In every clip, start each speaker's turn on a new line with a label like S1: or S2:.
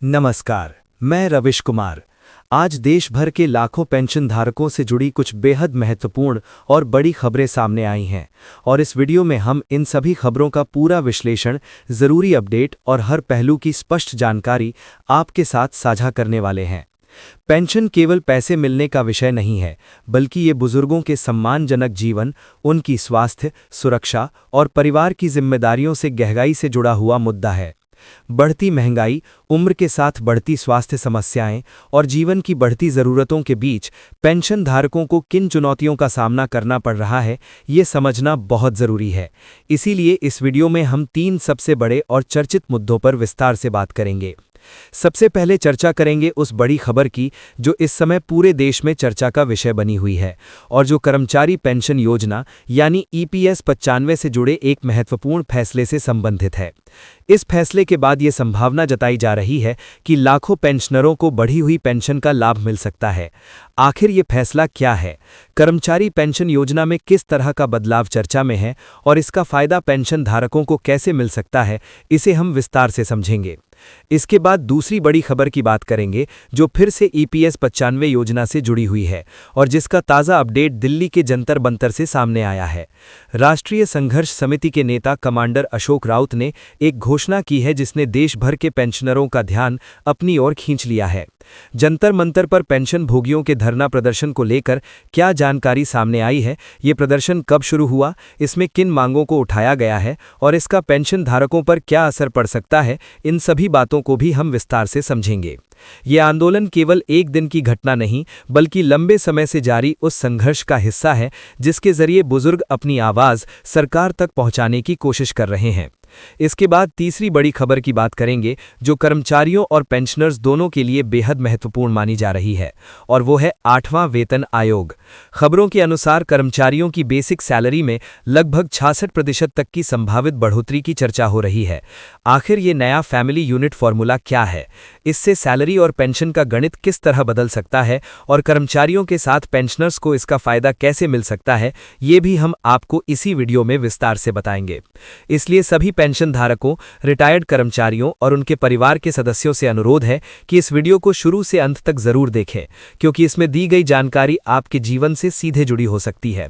S1: नमस्कार, मैं रविश कुमार। आज देश भर के लाखों पेंशन धारकों से जुड़ी कुछ बेहद महत्वपूर्ण और बड़ी खबरें सामने आई हैं और इस वीडियो में हम इन सभी खबरों का पूरा विश्लेषण, ज़रूरी अपडेट और हर पहलू की स्पष्ट जानकारी आपके साथ साझा करने वाले हैं। पेंशन केवल पैसे मिलने का विषय नहीं है, बल्कि ये बुजुर्गों के सम्मानजनक जीवन, उनकी स्वास्थ्य, सुरक्षा और परिवार की जिम्मेदारियों से गहराई से जुड़ा हुआ मुद्दा है। बढ़ती महंगाई, उम्र के साथ बढ़ती स्वास्थ्य समस्याएं और जीवन की बढ़ती ज़रूरतों के बीच पेंशन धारकों को किन चुनौतियों का सामना करना पड़ रहा है, ये समझना बहुत ज़रूरी है। इसीलिए इस वीडियो में हम 3 सबसे बड़े और चर्चित मुद्दों पर विस्तार से बात करेंगे। सबसे पहले चर्चा करेंगे उस बड़ी खबर की जो इस समय पूरे देश में चर्चा का विषय बनी हुई है और जो कर्मचारी पेंशन योजना यानी ईपीएस 95 से जुड़े एक महत्वपूर्ण फैसले से संबंधित है। इस फैसले के बाद ये संभावना जताई जा रही है कि लाखों पेंशनरों को बढ़ी हुई पेंशन का लाभ मिल सकता है। आखिर ये फैसला क्या है, कर्मचारी पेंशन योजना में किस तरह का बदलाव चर्चा में है और इसका फायदा पेंशन धारकों को कैसे मिल सकता है, इसे हम विस्तार से समझेंगे। इसके बाद दूसरी बड़ी खबर की बात करेंगे जो फिर से ईपीएस 95 योजना से जुड़ी हुई है और जिसका ताज़ा अपडेट दिल्ली के जंतर मंतर से सामने आया है। राष्ट्रीय संघर्ष समिति के नेता कमांडर अशोक राउत ने एक घोषणा की है जिसने देश भर के पेंशनरों का ध्यान अपनी ओर खींच लिया है। जंतर मंतर पर पेंशन भोगियों के धरना प्रदर्शन को लेकर क्या जानकारी सामने आई है, ये प्रदर्शन कब शुरू हुआ, इसमें किन मांगों को उठाया गया है और इसका पेंशन धारकों पर क्या असर पड़ सकता है, इन सभी बातों को भी हम विस्तार से समझेंगे। ये आंदोलन केवल एक दिन की घटना नहीं, बल्कि लंबे समय से जारी उस संघर्ष का हिस्सा है जिसके जरिए बुजुर्ग अपनी आवाज़ सरकार तक पहुंचाने की कोशिश कर रहे हैं। इसके बाद तीसरी बड़ी खबर की बात करेंगे जो कर्मचारियों और पेंशनर्स दोनों के लिए बेहद महत्वपूर्ण मानी जा रही है और वो है 8वां वेतन आयोग। खबरों के अनुसार कर्मचारियों की बेसिक सैलरी में लगभग 66% तक की संभावित बढ़ोतरी की चर्चा हो रही है। आखिर ये नया फैमिली यूनिट फॉर्मूला क्या है, इससे सैलरी और पेंशन का गणित किस तरह बदल सकता है और कर्मचारियों के साथ पेंशनर्स को इसका फायदा कैसे मिल सकता है, ये भी हम आपको इसी वीडियो में विस्तार से बताएंगे। इसलिए सभी पेंशन धारकों, रिटायर्ड कर्मचारियों और उनके परिवार के सदस्यों से अनुरोध है कि इस वीडियो को शुरू से अंत तक जरूर देखें, क्योंकि इसमें दी गई जानकारी आपके जीवन से सीधे जुड़ी हो सकती है।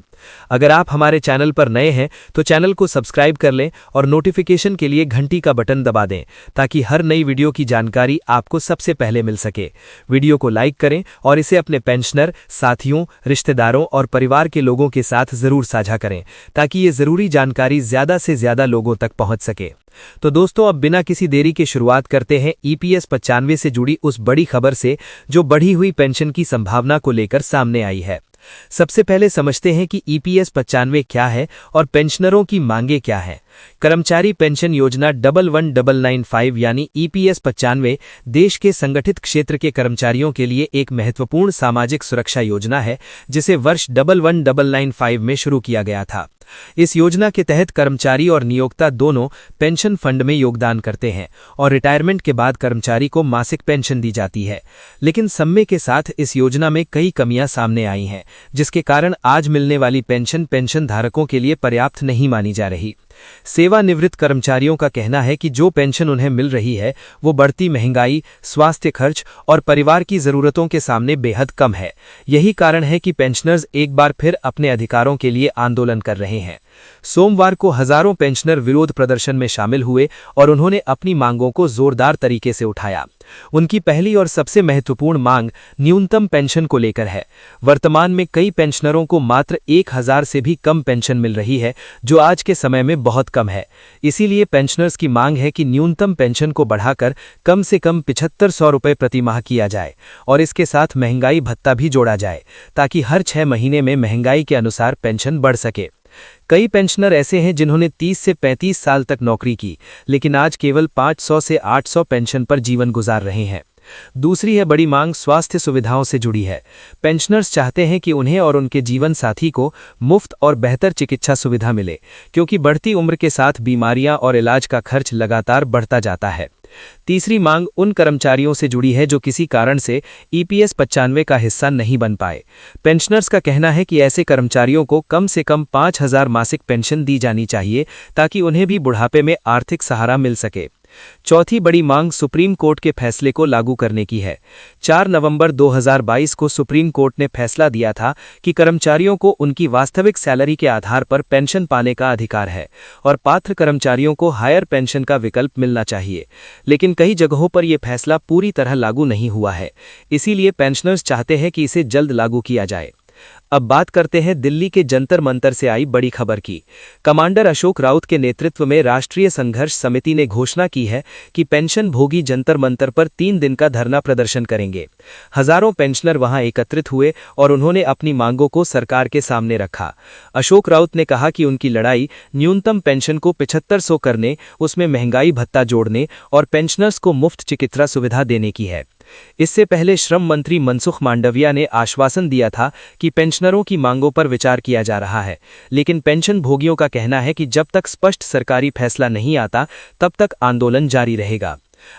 S1: अगर आप हमारे चैनल पर नए हैं तो चैनल को सब्सक्राइब कर लें और नोटिफिकेशन के लिए घंटी का बटन दबा दें ताकि हर नई वीडियो की जानकारी आपको सबसे पहले मिल सके। वीडियो को लाइक करें और इसे अपने पेंशनर, साथियों, रिश्तेदारों और परिवार के लोगों के साथ जरूर साझा करें ताकि ये जरूरी जानकारी ज्यादा से ज्यादा लोगों तक पहुंच सके। तो दोस्तों, अब बिना किसी देरी के शुरुआत करते हैं ईपीएस 95 से जुड़ी उस बड़ी खबर से जो बढ़ी हुई पेंशन की संभावना को लेकर सामने आई है। सबसे पहले समझते हैं कि ईपीएस 95 क्या है और पेंशनरों की मांगें क्या हैं। कर्मचारी पेंशन योजना 11995 यानी ईपीएस 95 देश के संगठित क्षेत्र के कर्मचारियों के लिए एक महत्वपूर्ण सामाजिक सुरक्षा योजना है जिसे वर्ष 11995 में शुरू किया गया था। इस योजना के तहत कर्मचारी और नियोक्ता दोनों पेंशन फंड में योगदान करते हैं और रिटायरमेंट के बाद कर्मचारी को मासिक पेंशन दी जाती है। लेकिन समय के साथ इस योजना में कई कमियां सामने आई हैं, जिसके कारण आज मिलने वाली पेंशन धारकों के लिए पर्याप्त नहीं मानी जा रही। सेवानिवृत्त कर्मचारियों का कहना है कि जो पेंशन उन्हें मिल रही है वो बढ़ती महंगाई, स्वास्थ्य खर्च और परिवार की जरूरतों के सामने बेहद कम है। यही कारण है कि पेंशनर्स एक बार फिर अपने अधिकारों के लिए आंदोलन कर रहे हैं। सोमवार को हजारों पेंशनर विरोध प्रदर्शन में शामिल हुए और उन्होंने अपनी मांगों को जोरदार तरीके से उठाया। उनकी पहली और सबसे महत्वपूर्ण मांग न्यूनतम पेंशन को लेकर है। वर्तमान में कई पेंशनरों को मात्र 1000 से भी कम पेंशन मिल रही है, जो आज के समय में बहुत कम है। इसीलिए पेंशनर्स की मांग है कि न्यूनतम पेंशन को बढ़ाकर कम से कम 7500 रुपये प्रति माह किया जाए और इसके साथ महंगाई भत्ता भी जोड़ा जाए ताकि हर 6 महीने में महंगाई के अनुसार पेंशन बढ़ सके। कई पेंशनर ऐसे हैं जिन्होंने 30 से 35 साल तक नौकरी की, लेकिन आज केवल 500 से 800 पेंशन पर जीवन गुजार रहे हैं। दूसरी है बड़ी मांग स्वास्थ्य सुविधाओं से जुड़ी है। पेंशनर्स चाहते हैं कि उन्हें और उनके जीवन साथी को मुफ्त और बेहतर चिकित्सा सुविधा मिले, क्योंकि बढ़ती उम्र के साथ बीमारियां और इलाज का खर्च लगातार बढ़ता जाता है। तीसरी मांग उन कर्मचारियों से जुड़ी है जो किसी कारण से ईपीएस 95 का हिस्सा नहीं बन पाए। पेंशनर्स का कहना है कि ऐसे कर्मचारियों को कम से कम 5000 मासिक पेंशन दी जानी चाहिए ताकि उन्हें भी बुढ़ापे में आर्थिक सहारा मिल सके। चौथी बड़ी मांग सुप्रीम कोर्ट के फैसले को लागू करने की है। 4 नवंबर 2022 को सुप्रीम कोर्ट ने फैसला दिया था कि कर्मचारियों को उनकी वास्तविक सैलरी के आधार पर पेंशन पाने का अधिकार है और पात्र कर्मचारियों को हायर पेंशन का विकल्प मिलना चाहिए। लेकिन कई जगहों पर यह फैसला पूरी तरह लागू नहीं हुआ है, इसीलिए पेंशनर्स चाहते हैं कि इसे जल्द लागू किया जाए। अब बात करते हैं दिल्ली के जंतर मंतर से आई बड़ी खबर की। कमांडर अशोक राउत के नेतृत्व में राष्ट्रीय संघर्ष समिति ने घोषणा की है कि पेंशन भोगी जंतर मंतर पर 3 दिन का धरना प्रदर्शन करेंगे। हजारों पेंशनर वहां एकत्रित हुए और उन्होंने अपनी मांगों को सरकार के सामने रखा। अशोक राउत ने कहा कि उनकी लड़ाई न्यूनतम पेंशन को 7500 करने, उसमें महंगाई भत्ता जोड़ने और पेंशनर्स को मुफ्त चिकित्सा सुविधा देने की है। इससे पहले श्रम मंत्री मनसुख मांडविया ने आश्वासन दिया था कि पेंशनरों की मांगों पर विचार किया जा रहा है, लेकिन पेंशन भोगियों का कहना है कि जब तक स्पष्ट सरकारी फैसला नहीं आता तब तक आंदोलन जारी रहेगा।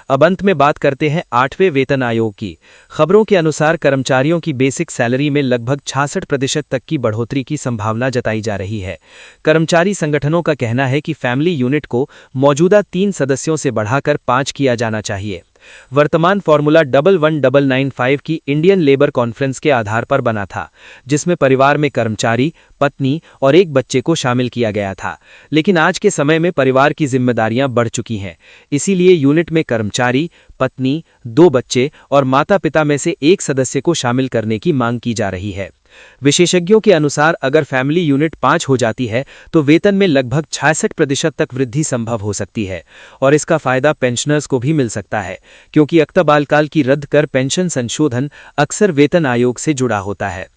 S1: अब अंत में बात करते हैं 8वें वेतन आयोग की। खबरों के अनुसार कर्मचारियों की बेसिक सैलरी में लगभग 66% तक की बढ़ोतरी की संभावना जताई जा रही है। कर्मचारी संगठनों का कहना है कि फैमिली यूनिट को मौजूदा 3 सदस्यों से बढ़ाकर 5 किया जाना चाहिए। वर्तमान फॉर्मूला 111995 की इंडियन लेबर कॉन्फ्रेंस के आधार पर बना था, जिसमें परिवार में कर्मचारी, पत्नी और एक बच्चे को शामिल किया गया था। लेकिन आज के समय में परिवार की जिम्मेदारियां बढ़ चुकी हैं, इसीलिए यूनिट में कर्मचारी, पत्नी, 2 बच्चे और माता पिता में से एक सदस्य को शामिल करने की मांग की जा रही है। विशेषज्ञों के अनुसार अगर फैमिली यूनिट 5 हो जाती है तो वेतन में लगभग 66% तक वृद्धि संभव हो सकती है और इसका फायदा पेंशनर्स को भी मिल सकता है, क्योंकि अक्तबालकाल की रद्द कर पेंशन संशोधन अक्सर वेतन आयोग से जुड़ा होता है।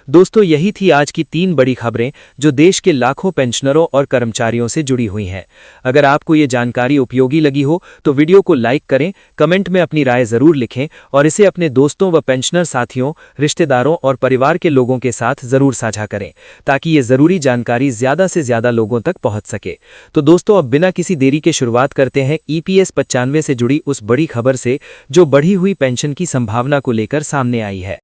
S1: दोस्तों, यही थी आज की 3 बड़ी खबरें जो देश के लाखों पेंशनरों और कर्मचारियों से जुड़ी हुई हैं। अगर आपको ये जानकारी उपयोगी लगी हो तो वीडियो को लाइक करें, कमेंट में अपनी राय जरूर लिखें और इसे अपने दोस्तों व पेंशनर साथियों, रिश्तेदारों और परिवार के लोगों के साथ जरूर साझा करें, ताकि ये जरूरी जानकारी ज्यादा से ज्यादा लोगों तक पहुंच सके। तो दोस्तों, अब बिना किसी देरी के शुरुआत करते हैं EPS 95 से जुड़ी उस बड़ी खबर से जो बढ़ी हुई पेंशन की संभावना को लेकर सामने आई है।